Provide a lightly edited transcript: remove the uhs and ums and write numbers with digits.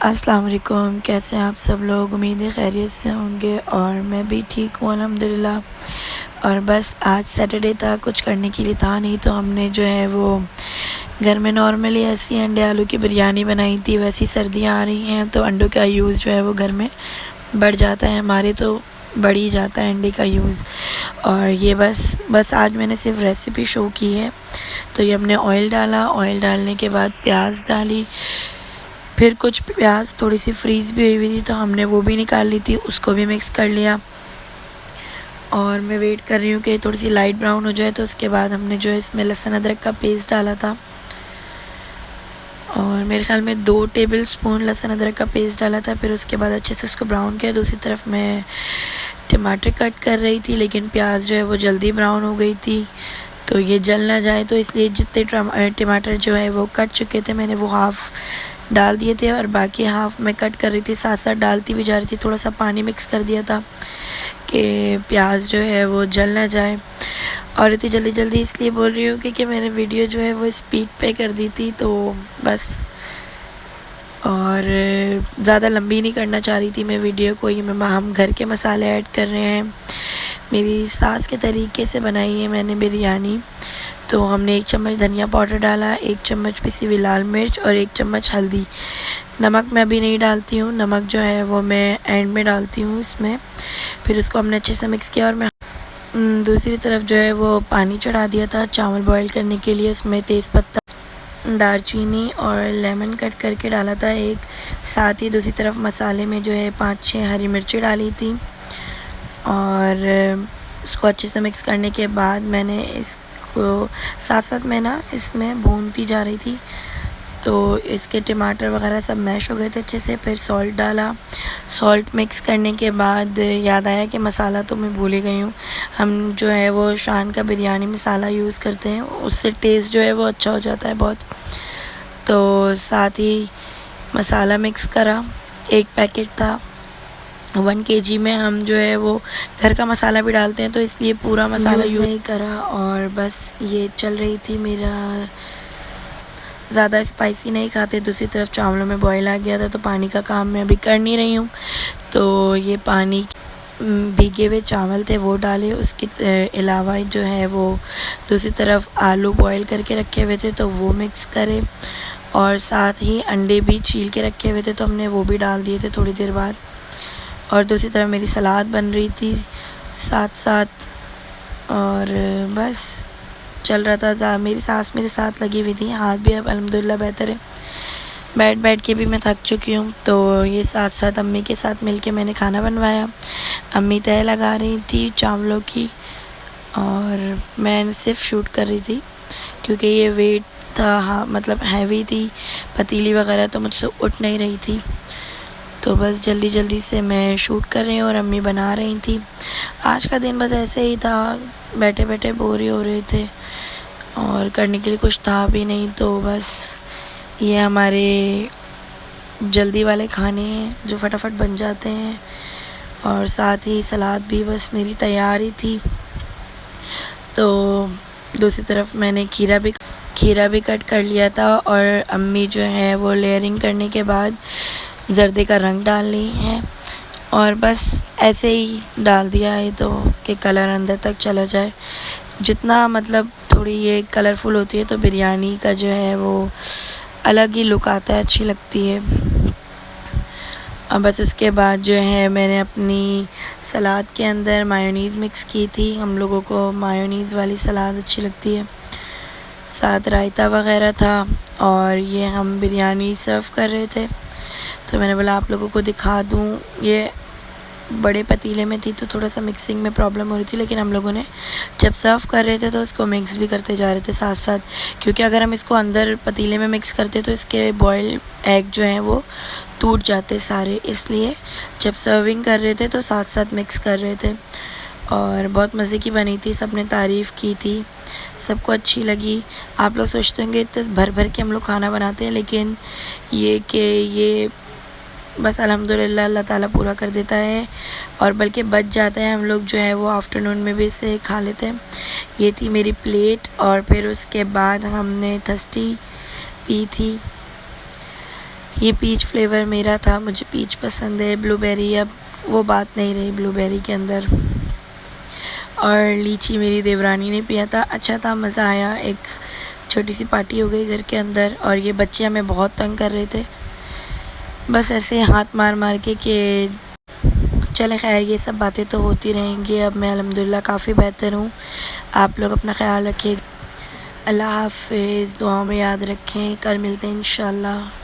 अस्सलाम वालेकुम। कैसे हैं आप सब लोग? उम्मीद है खैरियत से होंगे और मैं भी ठीक हूँ अल्हम्दुलिल्लाह। और बस आज सैटरडे था, कुछ करने के लिए था नहीं, तो हमने जो है वो घर में नॉर्मली ऐसी अंडे आलू की बिरयानी बनाई थी। वैसी सर्दियाँ आ रही हैं तो अंडों का यूज़ जो है वो घर में बढ़ जाता है, हमारे तो बढ़ ही जाता है अंडे का यूज़। और ये बस आज मैंने सिर्फ रेसिपी शो की है। तो ये हमने ऑयल डाला, ऑयल डालने के बाद प्याज डाली, फिर कुछ प्याज थोड़ी सी फ्रीज़ भी हुई थी तो हमने वो भी निकाल ली थी, उसको भी मिक्स कर लिया। और मैं वेट कर रही हूँ कि थोड़ी सी लाइट ब्राउन हो जाए। तो उसके बाद हमने जो है इसमें लहसुन अदरक का पेस्ट डाला था और मेरे ख्याल में 2 टेबल स्पून लहसुन अदरक का पेस्ट डाला था। फिर उसके बाद अच्छे से उसको ब्राउन किया। दूसरी तरफ मैं टमाटर कट कर रही थी, लेकिन प्याज जो है वो जल्दी ब्राउन हो गई थी तो ये जल ना जाए, तो इसलिए जितने टमाटर जो है वो कट चुके थे मैंने वो हाफ़ डाल दिए थे और बाकी हाफ़ मैं कट कर रही थी, साथ साथ डालती भी जा रही थी। थोड़ा सा पानी मिक्स कर दिया था कि प्याज जो है वो जल ना जाए। और इतनी जल्दी जल्दी इसलिए बोल रही हूँ क्योंकि मैंने वीडियो जो है वो स्पीड पे कर दी थी, तो बस। और ज़्यादा लंबी नहीं करना चाह रही थी मैं वीडियो को। ये हम घर के मसाले ऐड कर रहे हैं, मेरी सास के तरीके से बनाई है मैंने बिरयानी। तो हमने 1 चम्मच धनिया पाउडर डाला, 1 चम्मच पिसी हुई लाल मिर्च और 1 चम्मच हल्दी। नमक मैं अभी नहीं डालती हूँ, नमक जो है वो मैं एंड में डालती हूँ इसमें। फिर उसको हमने अच्छे से मिक्स किया और मैं दूसरी तरफ जो है वो पानी चढ़ा दिया था चावल बॉईल करने के लिए। उसमें तेज़पत्ता, दालचीनी और लेमन कट करके डाला था एक, साथ ही दूसरी तरफ मसाले में जो है 5-6 हरी मिर्ची डाली थी। और उसको अच्छे से मिक्स करने के बाद मैंने इसको साथ साथ मैं ना इसमें भूनती जा रही थी, तो इसके टमाटर वगैरह सब मैश हो गए थे अच्छे से। फिर सॉल्ट डाला, सॉल्ट मिक्स करने के बाद याद आया कि मसाला तो मैं भूल ही गई हूँ। हम जो है वो शान का बिरयानी मसाला यूज़ करते हैं, उससे टेस्ट जो है वो अच्छा हो जाता है बहुत। तो साथ ही मसाला मिक्स करा, 1 पैकेट था। 1 केजी में हम जो है वो घर का मसाला भी डालते हैं, तो इसलिए पूरा मसाला यूज़ नहीं करा। और बस ये चल रही थी मेरा, ज़्यादा स्पाइसी नहीं खाते। दूसरी तरफ चावलों में बॉयल आ गया था तो पानी का काम मैं अभी कर नहीं रही हूँ। तो ये पानी भीगे हुए चावल थे वो डाले, उसके अलावा जो है वो दूसरी तरफ आलू बॉयल करके रखे हुए थे तो वो मिक्स करे, और साथ ही अंडे भी छील के रखे हुए थे तो हमने वो भी डाल दिए थे थोड़ी देर बाद। और दूसरी तरफ मेरी सलाद बन रही थी साथ साथ। और बस चल रहा था। मेरी सास मेरे साथ लगी हुई थी, हाथ भी अब अल्हम्दुलिल्लाह बेहतर है। बैठ बैठ के भी मैं थक चुकी हूँ, तो ये साथ साथ अम्मी के साथ मिलके मैंने खाना बनवाया। अम्मी तय लगा रही थी चावलों की और मैं सिर्फ शूट कर रही थी क्योंकि ये वेट था, हाँ मतलब हैवी थी पतीली वगैरह, तो मुझसे उठ नहीं रही थी। तो बस जल्दी जल्दी से मैं शूट कर रही हूँ और अम्मी बना रही थी। आज का दिन बस ऐसे ही था, बैठे बैठे बोर ही हो रहे थे और करने के लिए कुछ था भी नहीं। तो बस ये हमारे जल्दी वाले खाने हैं जो फटाफट बन जाते हैं। और साथ ही सलाद भी बस मेरी तैयार ही थी। तो दूसरी तरफ मैंने खीरा भी कट कर लिया था और अम्मी जो है वो लेयरिंग करने के बाद जर्दे का रंग डाल रही हैं। और बस ऐसे ही डाल दिया है तो कि कलर अंदर तक चला जाए। जितना मतलब थोड़ी ये कलरफुल होती है तो बिरयानी का जो है वो अलग ही लुक आता है, अच्छी लगती है। और बस उसके बाद जो है मैंने अपनी सलाद के अंदर मायोनीज़ मिक्स की थी। हम लोगों को मायोनीज़ वाली सलाद अच्छी लगती है। साथ रायता वगैरह था और ये हम बिरयानी सर्व कर रहे थे, तो मैंने बोला आप लोगों को दिखा दूँ। ये बड़े पतीले में थी तो थोड़ा सा मिक्सिंग में प्रॉब्लम हो रही थी, लेकिन हम लोगों ने जब सर्व कर रहे थे तो इसको मिक्स भी करते जा रहे थे साथ साथ, क्योंकि अगर हम इसको अंदर पतीले में मिक्स करते तो इसके बॉयल एग जो हैं वो टूट जाते सारे, इसलिए जब सर्विंग कर रहे थे तो साथ साथ मिक्स कर रहे थे। और बहुत मज़े की बनी थी, सब ने तारीफ़ की थी, सबको अच्छी लगी। आप लोग सोचते होंगे इतने भर भर के हम लोग खाना बनाते हैं, लेकिन ये बस अल्हम्दुलिल्लाह अल्लाह ताला पूरा कर देता है और बल्कि बच जाता है। हम लोग जो है वो आफ्टरनून में भी इसे खा लेते हैं। ये थी मेरी प्लेट और फिर उसके बाद हमने थस्टी पी थी। ये पीच फ्लेवर मेरा था, मुझे पीच पसंद है। ब्लूबेरी अब वो बात नहीं रही ब्लूबेरी के अंदर। और लीची मेरी देवरानी ने पिया था, अच्छा था, मज़ा आया। एक छोटी सी पार्टी हो गई घर के अंदर। और ये बच्चे हमें बहुत तंग कर रहे थे, बस ऐसे हाथ मार मार के कि चले। खैर ये सब बातें तो होती रहेंगी। अब मैं अल्हम्दुलिल्लाह काफ़ी बेहतर हूँ। आप लोग अपना ख्याल रखिए। अल्लाह हाफ़िज़। दुआओं में याद रखें। कल मिलते हैं इंशाल्लाह।